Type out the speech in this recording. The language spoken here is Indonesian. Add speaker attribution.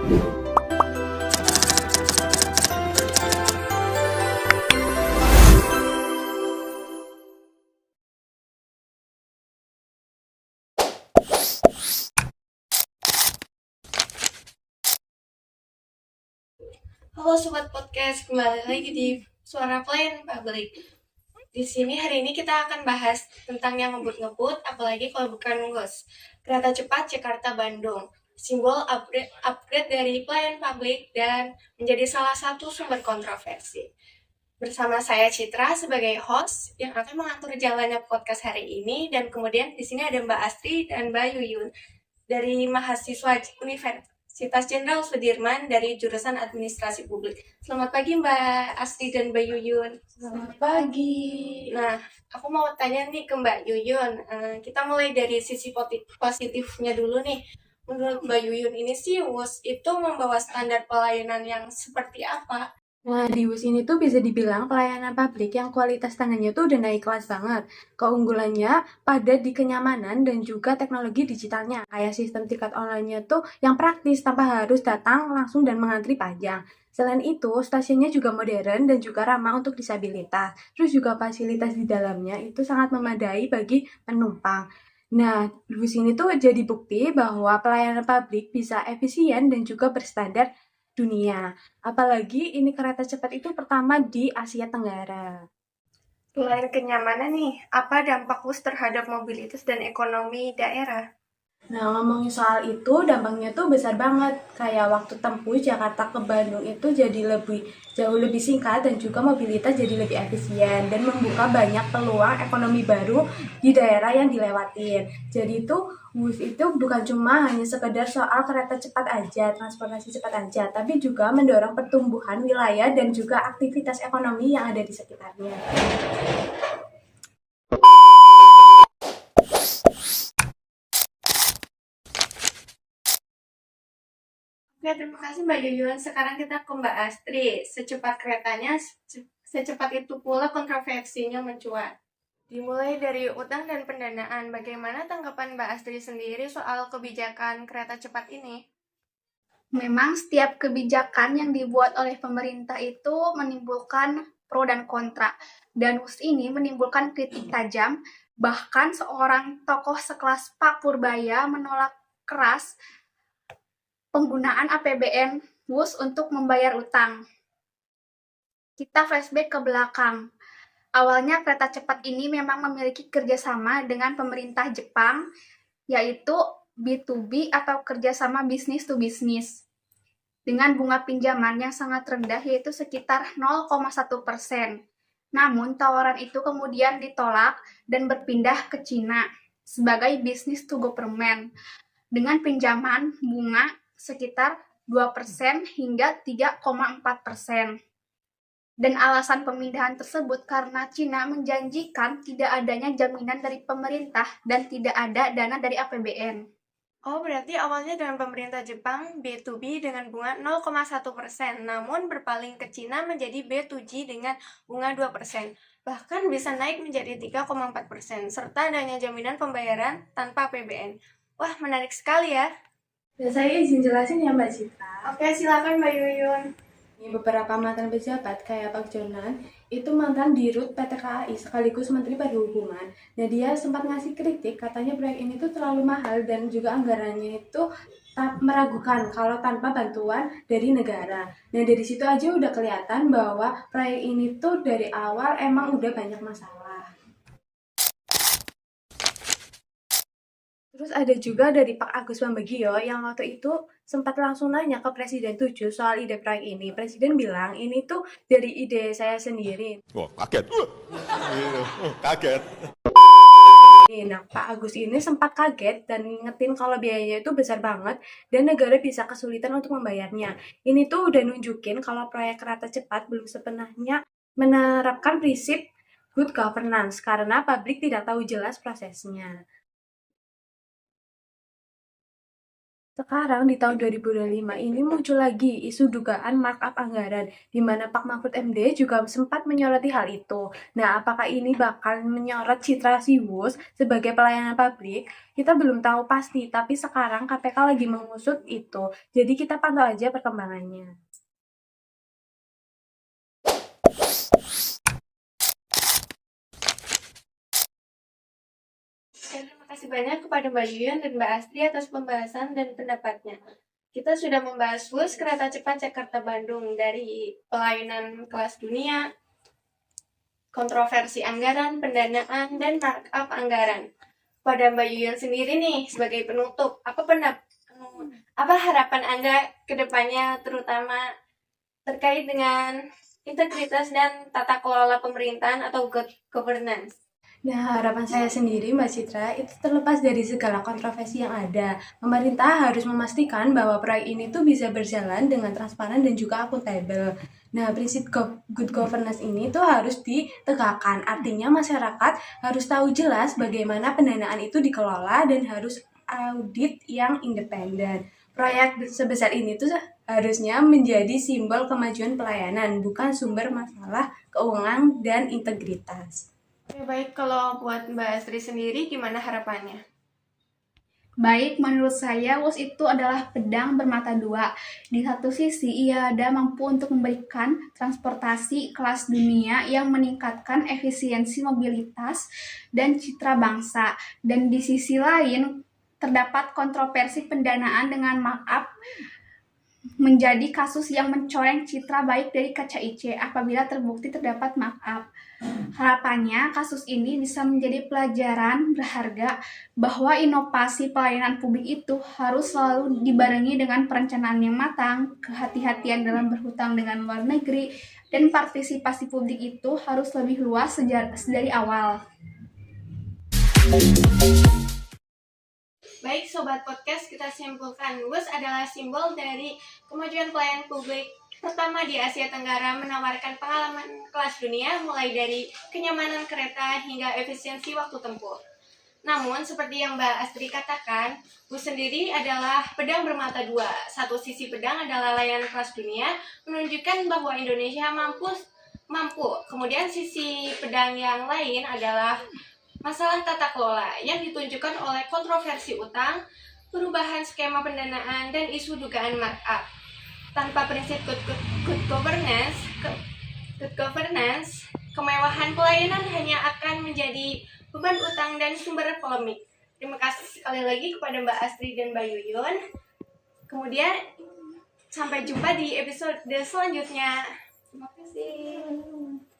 Speaker 1: Halo Sobat Podcast, kembali lagi di Suara Pelayan Publik. Di sini hari ini kita akan bahas tentang yang ngebut-ngebut, apalagi kalau bukan ngos. Kereta cepat Jakarta-Bandung, simbol upgrade dari pelayan publik dan menjadi salah satu sumber kontroversi. Bersama saya Citra sebagai host yang akan mengatur jalannya podcast hari ini, dan kemudian di sini ada Mbak Astri dan Mbak Yuyun dari mahasiswa Universitas Jenderal Sudirman dari jurusan Administrasi Publik. Selamat pagi Mbak Asti dan Mbak Yuyun.
Speaker 2: Selamat pagi.
Speaker 1: Nah, aku mau tanya nih ke Mbak Yuyun. Kita mulai dari sisi positifnya dulu nih. Menurut Mbak Yuyun ini sih WUS itu membawa standar pelayanan yang seperti apa?
Speaker 2: Nah, di WUS ini tuh bisa dibilang pelayanan publik yang kualitas tangannya tuh udah naik kelas banget. Keunggulannya pada di kenyamanan dan juga teknologi digitalnya. Kayak sistem tiket online-nya tuh yang praktis tanpa harus datang langsung dan mengantri panjang. Selain itu, stasiunnya juga modern dan juga ramah untuk disabilitas. Terus juga fasilitas di dalamnya itu sangat memadai bagi penumpang. Nah, WUS ini tuh jadi bukti bahwa pelayanan publik bisa efisien dan juga berstandar dunia. Apalagi ini kereta cepat itu pertama di Asia Tenggara.
Speaker 1: Selain kenyamanan nih, apa dampak WUS terhadap mobilitas dan ekonomi daerah?
Speaker 2: Nah, ngomongin soal itu, dampaknya tuh besar banget. Kayak waktu tempuh Jakarta ke Bandung itu jadi jauh lebih singkat dan juga mobilitas jadi lebih efisien dan membuka banyak peluang ekonomi baru di daerah yang dilewatin. Jadi itu WUS itu bukan cuma hanya sekedar soal kereta cepat aja, transportasi cepat aja, tapi juga mendorong pertumbuhan wilayah dan juga aktivitas ekonomi yang ada di sekitarnya.
Speaker 1: Oke, terima kasih Mbak Yuyun. Sekarang kita ke Mbak Astri. Secepat keretanya, secepat itu pula kontroversinya mencuat. Dimulai dari utang dan pendanaan, bagaimana tanggapan Mbak Astri sendiri soal kebijakan kereta cepat ini?
Speaker 3: Memang setiap kebijakan yang dibuat oleh pemerintah itu menimbulkan pro dan kontra. Dan WUS ini menimbulkan kritik tajam, bahkan seorang tokoh sekelas Pak Purbaya menolak keras penggunaan APBN WUS untuk membayar utang. Kita flashback ke belakang. Awalnya kereta cepat ini memang memiliki kerjasama dengan pemerintah Jepang, yaitu B2B atau kerjasama bisnis to bisnis, dengan bunga pinjaman yang sangat rendah yaitu sekitar 0,1%. Namun tawaran itu kemudian ditolak dan berpindah ke Cina sebagai bisnis to government dengan pinjaman bunga sekitar 2% hingga 3,4%. Dan alasan pemindahan tersebut karena Cina menjanjikan tidak adanya jaminan dari pemerintah dan tidak ada dana dari APBN.
Speaker 1: Oh, berarti awalnya dengan pemerintah Jepang B2B dengan bunga 0,1%, namun berpaling ke Cina menjadi B2G dengan bunga 2%. Bahkan bisa naik menjadi 3,4%, serta adanya jaminan pembayaran tanpa APBN. Wah, menarik sekali ya.
Speaker 2: Dan saya izin jelasin ya Mbak Citra.
Speaker 1: Oke, silakan Mbak Yuyun.
Speaker 2: Beberapa mantan pejabat kayak Pak Jonan itu mantan dirut PT KAI sekaligus Menteri Perhubungan. Nah, dia sempat ngasih kritik katanya proyek ini tuh terlalu mahal dan juga anggarannya itu meragukan kalau tanpa bantuan dari negara. Nah, dari situ aja udah kelihatan bahwa proyek ini tuh dari awal emang udah banyak masalah. Terus ada juga dari Pak Agus Pambagio yang waktu itu sempat langsung nanya ke Presiden 7 soal ide proyek ini. Presiden bilang ini tuh dari ide saya sendiri.
Speaker 4: Wah, kaget. Kaget.
Speaker 2: Nah, Pak Agus ini sempat kaget dan ngingetin kalau biayanya itu besar banget dan negara bisa kesulitan untuk membayarnya. Ini tuh udah nunjukin kalau proyek kereta cepat belum sepenuhnya menerapkan prinsip good governance karena publik tidak tahu jelas prosesnya. Sekarang di tahun 2025 ini muncul lagi isu dugaan markup anggaran, di mana Pak Mahfud MD juga sempat menyoroti hal itu. Nah, apakah ini bakal menyorot citra Siwus sebagai pelayanan publik? Kita belum tahu pasti, tapi sekarang KPK lagi mengusut itu. Jadi kita pantau aja perkembangannya.
Speaker 1: Terima kasih banyak kepada Mbak Yuyun dan Mbak Astri atas pembahasan dan pendapatnya. Kita sudah membahas bus kereta cepat Jakarta-Bandung dari pelayanan kelas dunia, kontroversi anggaran, pendanaan, dan markup anggaran. Pada Mbak Yuyun sendiri nih, sebagai penutup, apa harapan Anda ke depannya, terutama terkait dengan integritas dan tata kelola pemerintahan atau good governance?
Speaker 2: Nah, harapan saya sendiri, Mbak Citra, itu terlepas dari segala kontroversi yang ada. Pemerintah harus memastikan bahwa proyek ini tuh bisa berjalan dengan transparan dan juga akuntabel. Nah, prinsip good governance ini tuh harus ditegakkan. Artinya masyarakat harus tahu jelas bagaimana pendanaan itu dikelola dan harus audit yang independen. Proyek sebesar ini tuh harusnya menjadi simbol kemajuan pelayanan, bukan sumber masalah keuangan dan integritas.
Speaker 1: Oke, baik, kalau buat Mbak Astri sendiri gimana harapannya?
Speaker 3: Baik, menurut saya WUS itu adalah pedang bermata dua. Di satu sisi, ia ada mampu untuk memberikan transportasi kelas dunia yang meningkatkan efisiensi mobilitas dan citra bangsa. Dan di sisi lain, terdapat kontroversi pendanaan dengan markup menjadi kasus yang mencoreng citra baik dari KCIC apabila terbukti terdapat markup. Harapannya, kasus ini bisa menjadi pelajaran berharga bahwa inovasi pelayanan publik itu harus selalu dibarengi dengan perencanaan yang matang, kehati-hatian dalam berhutang dengan luar negeri, dan partisipasi publik itu harus lebih luas dari awal.
Speaker 1: Baik, Sobat Podcast, kita simpulkan WUS adalah simbol dari kemajuan pelayanan publik pertama di Asia Tenggara, menawarkan pengalaman kelas dunia mulai dari kenyamanan kereta hingga efisiensi waktu tempuh. Namun, seperti yang Mbak Astri katakan, WUS sendiri adalah pedang bermata dua. Satu sisi pedang adalah layanan kelas dunia, menunjukkan bahwa Indonesia mampu. Kemudian sisi pedang yang lain adalah masalah tata kelola yang ditunjukkan oleh kontroversi utang, perubahan skema pendanaan, dan isu dugaan markup. Tanpa prinsip good governance, kemewahan pelayanan hanya akan menjadi beban utang dan sumber polemik. Terima kasih sekali lagi kepada Mbak Astri dan Mbak Yuyun. Kemudian sampai jumpa di episode selanjutnya. Terima kasih.